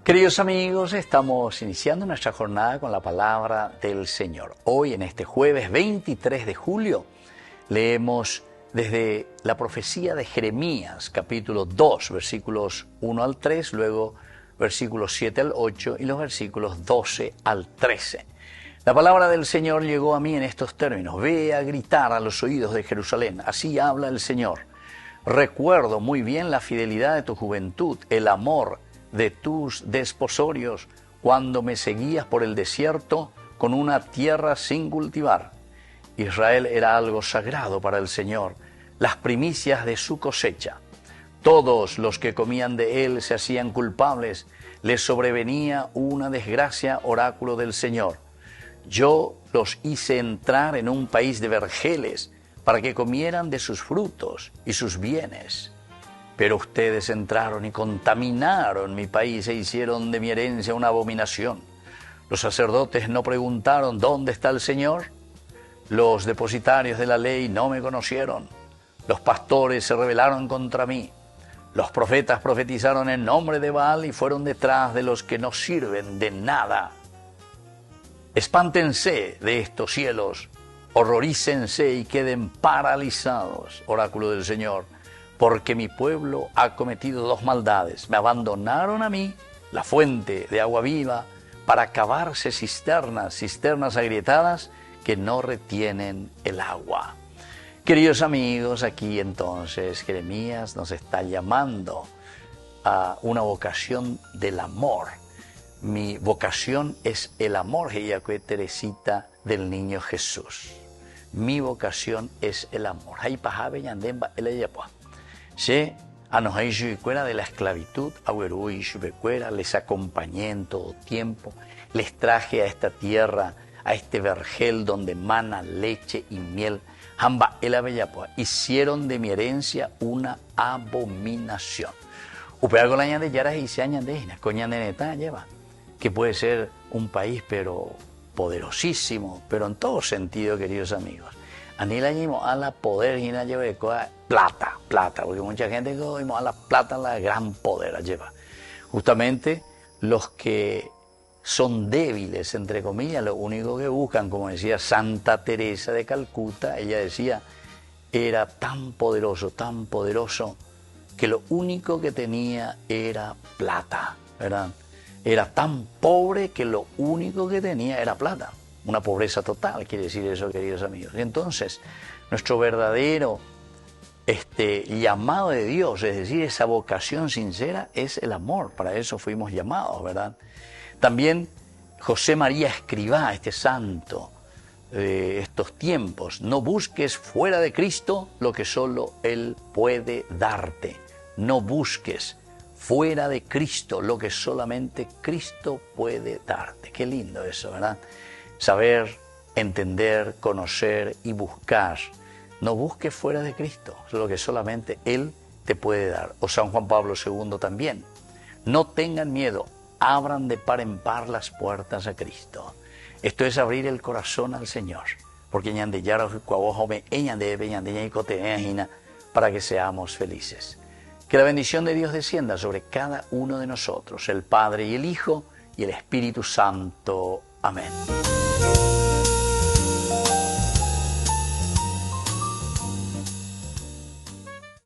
Queridos amigos, estamos iniciando nuestra jornada con la palabra del Señor. Hoy, en este jueves 23 de julio, leemos desde la profecía de Jeremías, capítulo 2, versículos 1 al 3, luego versículos 7 al 8 y los versículos 12 al 13. La palabra del Señor llegó a mí en estos términos: ve a gritar a los oídos de Jerusalén, así habla el Señor. Recuerdo muy bien la fidelidad de tu juventud, el amor de tus desposorios, cuando me seguías por el desierto con una tierra sin cultivar. Israel era algo sagrado para el Señor, las primicias de su cosecha. Todos los que comían de él se hacían culpables, les sobrevenía una desgracia, oráculo del Señor. Yo los hice entrar en un país de vergeles para que comieran de sus frutos y sus bienes. Pero ustedes entraron y contaminaron mi país e hicieron de mi herencia una abominación. Los sacerdotes no preguntaron ¿dónde está el Señor? Los depositarios de la ley no me conocieron. Los pastores se rebelaron contra mí. Los profetas profetizaron en nombre de Baal y fueron detrás de los que no sirven de nada. Espántense de estos cielos, horrorícense y queden paralizados, oráculo del Señor. Porque mi pueblo ha cometido dos maldades. Me abandonaron a mí, la fuente de agua viva, para cavarse cisternas agrietadas que no retienen el agua. Queridos amigos, aquí entonces Jeremías nos está llamando a una vocación del amor. Mi vocación es el amor, que Teresita del Niño Jesús. Mi vocación es el amor. Sí, a nos de la esclavitud, les acompañé en todo tiempo, les traje a esta tierra, a este vergel donde mana leche y miel. Hicieron de mi herencia una abominación. Que puede ser un país pero poderosísimo, pero en todo sentido, queridos amigos. Anila a la poder y lleva plata, porque mucha gente a la plata la gran poder lleva. Justamente los que son débiles, entre comillas, lo único que buscan, como decía Santa Teresa de Calcuta, ella decía, era tan poderoso, que lo único que tenía era plata, ¿verdad? Era tan pobre que lo único que tenía era plata. Una pobreza total, quiere decir eso, queridos amigos. Y entonces, nuestro verdadero llamado de Dios, es decir, esa vocación sincera, es el amor. Para eso fuimos llamados, ¿verdad? También José María Escrivá, este santo de estos tiempos: no busques fuera de Cristo lo que solo Él puede darte. No busques fuera de Cristo lo que solamente Cristo puede darte. Qué lindo eso, ¿verdad? Saber, entender, conocer y buscar. No busques fuera de Cristo lo que solamente Él te puede dar. O San Juan Pablo II también. No tengan miedo, abran de par en par las puertas a Cristo. Esto es abrir el corazón al Señor. Porque para que seamos felices. Que la bendición de Dios descienda sobre cada uno de nosotros, el Padre y el Hijo y el Espíritu Santo. Amén.